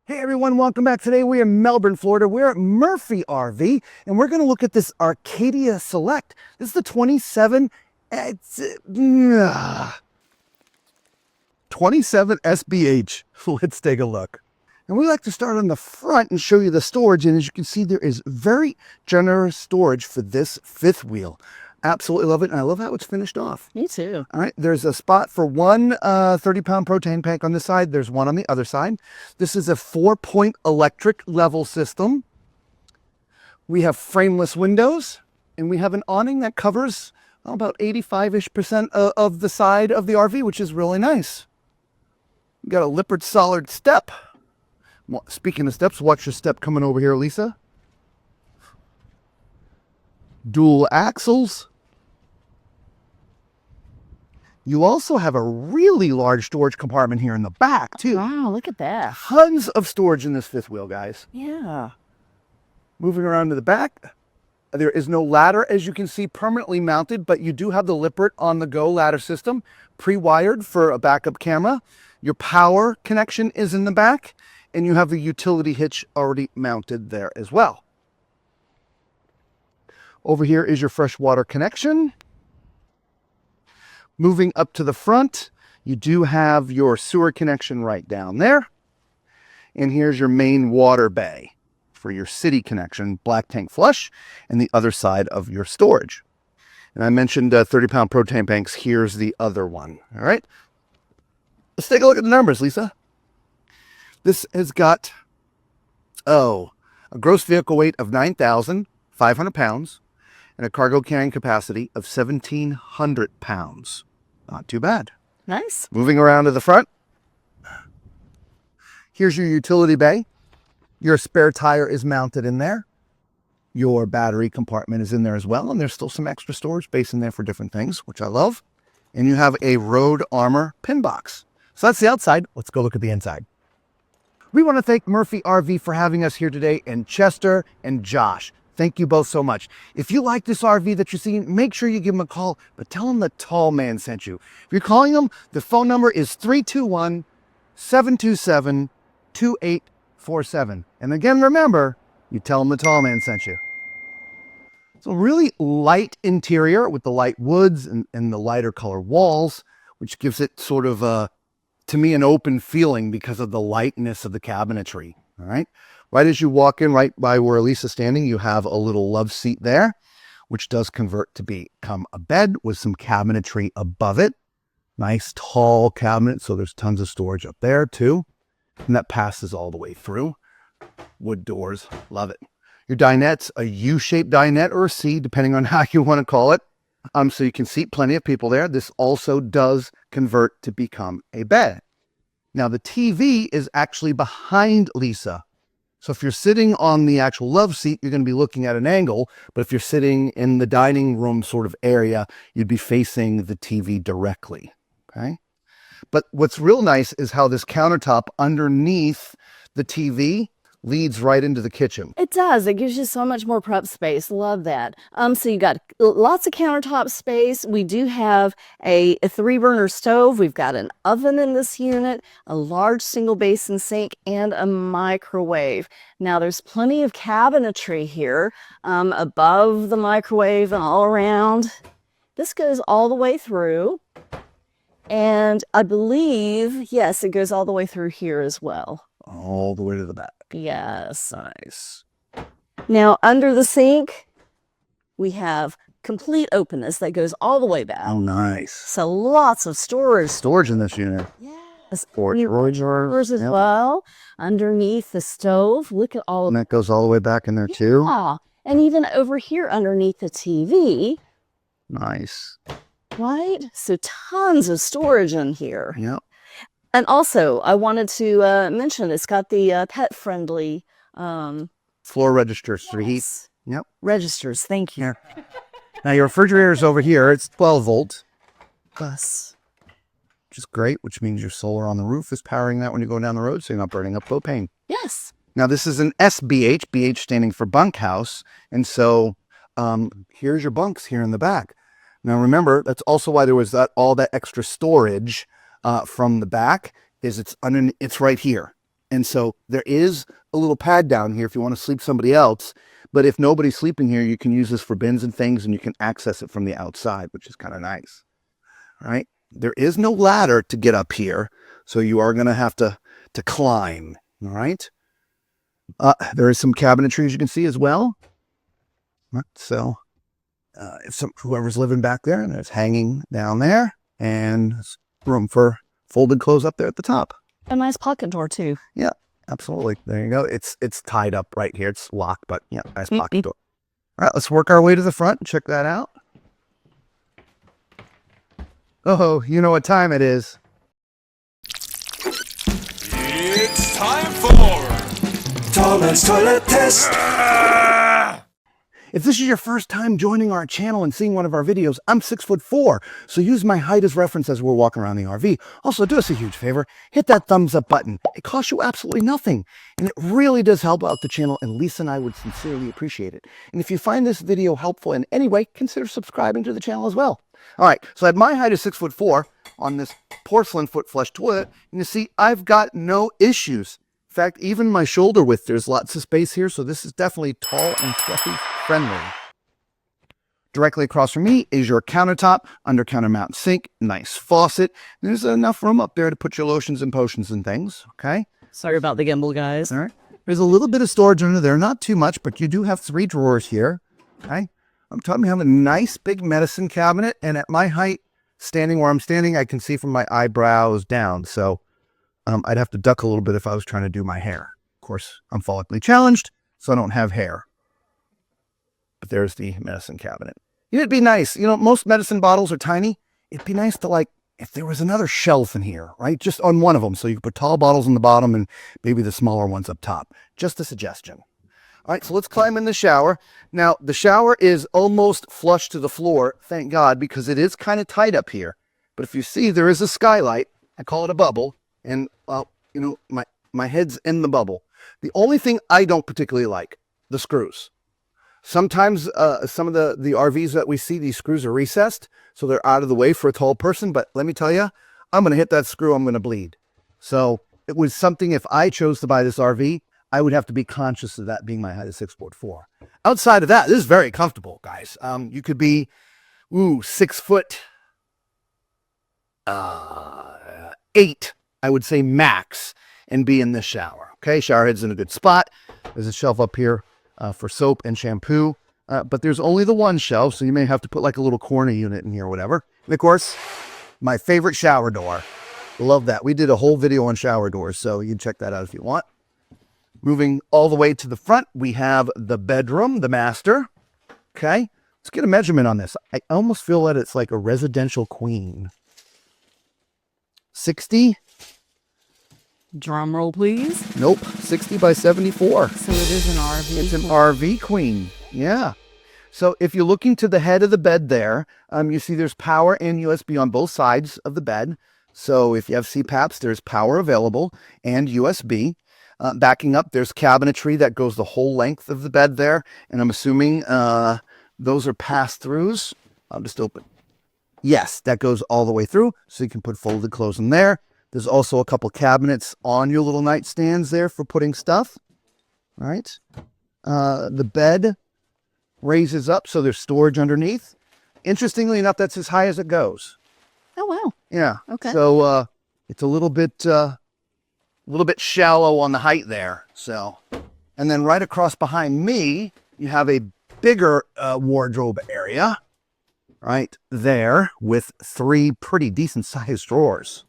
Hey everyone, welcome back. Today we're in Melbourne, Florida. We're at Murphy RV and we're going to look at this Arcadia Select. This is the 27, 27 SBH. Let's take a look. And we like to start on the front and show you the storage. And as you can see, there is very generous storage for this fifth wheel. Absolutely love it. And I love how it's finished off. Me too. All right. There's a spot for one 30-pound propane tank on this side. There's one on the other side. This is a 4-point electric level system. We have frameless windows and we have an awning that covers about 85-ish% of the side of the RV, which is really nice. We got a Lippert solid step. Speaking of steps, watch your step coming over here, Lisa. Dual axles. You also have a really large storage compartment here in the back, too. Wow, look at that. Tons of storage in this fifth wheel, guys. Yeah. Moving around to the back, there is no ladder, as you can see, permanently mounted, but you do have the Lippert on-the-go ladder system, pre-wired for a backup camera. Your power connection is in the back, and you have the utility hitch already mounted there as well. Over here is your freshwater connection. Moving up to the front, you do have your sewer connection right down there. And here's your main water bay for your city connection, black tank flush, and the other side of your storage. And I mentioned 30-pound propane tanks. Here's the other one. All right. Let's take a look at the numbers, Lisa. This has got, a gross vehicle weight of 9,500 pounds and a cargo carrying capacity of 1,700 pounds. Not too bad. Nice. Moving around to the front. Here's your utility bay. Your spare tire is mounted in there. Your battery compartment is in there as well. And there's still some extra storage space in there for different things, which I love. And you have a Road Armor pin box. So that's the outside. Let's go look at the inside. We want to thank Murphy RV for having us here today, and Chester and Josh. Thank you both so much. If you like this RV that you're seeing, make sure you give them a call, but tell them the tall man sent you. If you're calling them, the phone number is 321-727-2847. And again, remember, you tell them the tall man sent you. So really light interior with the light woods and the lighter color walls, which gives it sort of to me, an open feeling because of the lightness of the cabinetry. All right. Right as you walk in, right by where Lisa's standing, you have a little love seat there, which does convert to become a bed with some cabinetry above it. Nice tall cabinet. So there's tons of storage up there too. And that passes all the way through. Wood doors. Love it. Your dinette's a U-shaped dinette or a C, depending on how you want to call it. So you can seat plenty of people there. This also does convert to become a bed. Now the TV is actually behind Lisa. So if you're sitting on the actual love seat, you're going to be looking at an angle. But if you're sitting in the dining room sort of area, you'd be facing the TV directly. Okay. But what's real nice is how this countertop underneath the TV leads right into the kitchen. It does. It gives you so much more prep space. Love that. So you got lots of countertop space. We do have a 3-burner stove. We've got an oven in this unit, a large single basin sink, and a microwave. Now there's plenty of cabinetry here above the microwave and all around. This goes all the way through. And I believe, yes, it goes all the way through here as well. All the way to the back. Yes. Nice. Now, under the sink, we have complete openness that goes all the way back. Oh, nice. So lots of storage. Storage in this unit. Yes. Storage Drawers as well. Underneath the stove. Look at all of And that goes all the way back in there too. Yeah. And even over here underneath the TV. Nice. Right? So tons of storage in here. Yep. And also, I wanted to mention it's got the pet-friendly Floor registers for heat. Yep. registers. Thank you. Here. Now your refrigerator is over here. It's 12 volt bus, which is great, which means your solar on the roof is powering that when you go down the road, so you're not burning up propane. Yes. Now this is an SBH, BH standing for bunkhouse. And so here's your bunks here in the back. Now remember, that's also why there was all that extra storage from the back, is it's right here. And so there is a little pad down here if you want to sleep somebody else. But if nobody's sleeping here, you can use this for bins and things, and you can access it from the outside, which is kind of nice. All right. There is no ladder to get up here, so you are going to have to climb. All right. There is some cabinetry, as you can see, as well. Right, so if whoever's living back there, and it's hanging down there, and room for folded clothes up there at the top. A nice pocket door too. Yeah, absolutely. There you go. It's tied up right here. It's locked, but yeah, nice pocket door. All right, let's work our way to the front and check that out. Oh, you know what time it is. It's time for Tall Man's Toilet Test. If this is your first time joining our channel and seeing one of our videos, I'm 6'4", so use my height as reference as we're walking around the RV. Also, do us a huge favor, hit that thumbs up button. It costs you absolutely nothing, and it really does help out the channel, and Lisa and I would sincerely appreciate it. And if you find this video helpful in any way, consider subscribing to the channel as well. All right, so at my height is 6'4" on this porcelain foot flush toilet, and you see I've got no issues. In fact, even my shoulder width, there's lots of space here, so this is definitely tall and fluffy friendly. Directly across from me is your countertop, under counter mount sink, nice faucet. There's enough room up there to put your lotions and potions and things, okay? Sorry about the gimbal, guys. All right. There's a little bit of storage under there, not too much, but you do have 3 drawers here, okay? I'm talking about a nice big medicine cabinet, and at my height, standing where I'm standing, I can see from my eyebrows down, so I'd have to duck a little bit if I was trying to do my hair. Of course, I'm follically challenged, so I don't have hair. But there's the medicine cabinet. It'd be nice. You know, most medicine bottles are tiny. It'd be nice to, like, if there was another shelf in here, right? Just on one of them. So you could put tall bottles on the bottom and maybe the smaller ones up top. Just a suggestion. All right, so let's climb in the shower. Now, the shower is almost flush to the floor, thank God, because it is kind of tight up here. But if you see, there is a skylight. I call it a bubble. And, well, you know, my head's in the bubble. The only thing I don't particularly like, the screws. Sometimes some of the RVs that we see, these screws are recessed, so they're out of the way for a tall person. But let me tell you, I'm going to hit that screw, I'm going to bleed. So it was something, if I chose to buy this RV, I would have to be conscious of that being my height of 6'4". Outside of that, this is very comfortable, guys. You could be, 6 foot 8. I would say max, and be in this shower. Okay, shower head's in a good spot. There's a shelf up here for soap and shampoo, but there's only the one shelf, so you may have to put like a little corner unit in here or whatever. And of course, my favorite shower door. Love that. We did a whole video on shower doors, so you can check that out if you want. Moving all the way to the front, we have the bedroom, the master. Okay, let's get a measurement on this. I almost feel that it's like a residential queen. 60. Drum roll, please. Nope, 60 by 74. So it is an RV. It's an RV queen. Yeah. So if you're looking to the head of the bed there, you see there's power and USB on both sides of the bed. So if you have CPAPs, there's power available and USB. Backing up, there's cabinetry that goes the whole length of the bed there. And I'm assuming those are pass-throughs. I'll just open. Yes, that goes all the way through. So you can put folded clothes in there. There's also a couple cabinets on your little nightstands there for putting stuff. All right. The bed raises up, so there's storage underneath. Interestingly enough, that's as high as it goes. Oh, wow. Yeah. Okay. So it's a little bit shallow on the height there. So, and then right across behind me, you have a bigger wardrobe area right there with 3 pretty decent sized drawers.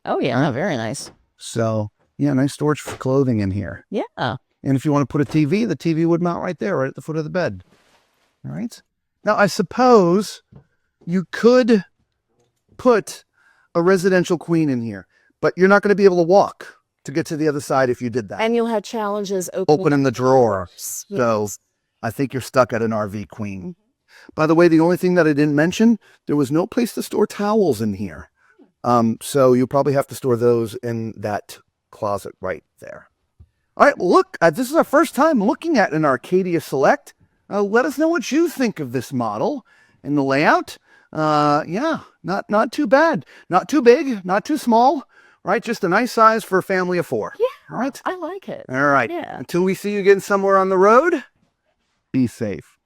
Oh, yeah. Very nice. So, yeah, nice storage for clothing in here. Yeah. And if you want to put a TV, the TV would mount right there, right at the foot of the bed. All right. Now, I suppose you could put a residential queen in here, but you're not going to be able to walk to get to the other side if you did that. And you'll have challenges Opening the drawer. Yes. So I think you're stuck at an RV queen. By the way, the only thing that I didn't mention, there was no place to store towels in here. So you probably have to store those in that closet right there. All right, look, this is our first time looking at an Arcadia Select. Let us know what you think of this model and the layout. Yeah, not too bad. Not too big, not too small, right? Just a nice size for a family of 4. Yeah. All right. I like it. All right. Yeah. Until we see you again somewhere on the road, be safe.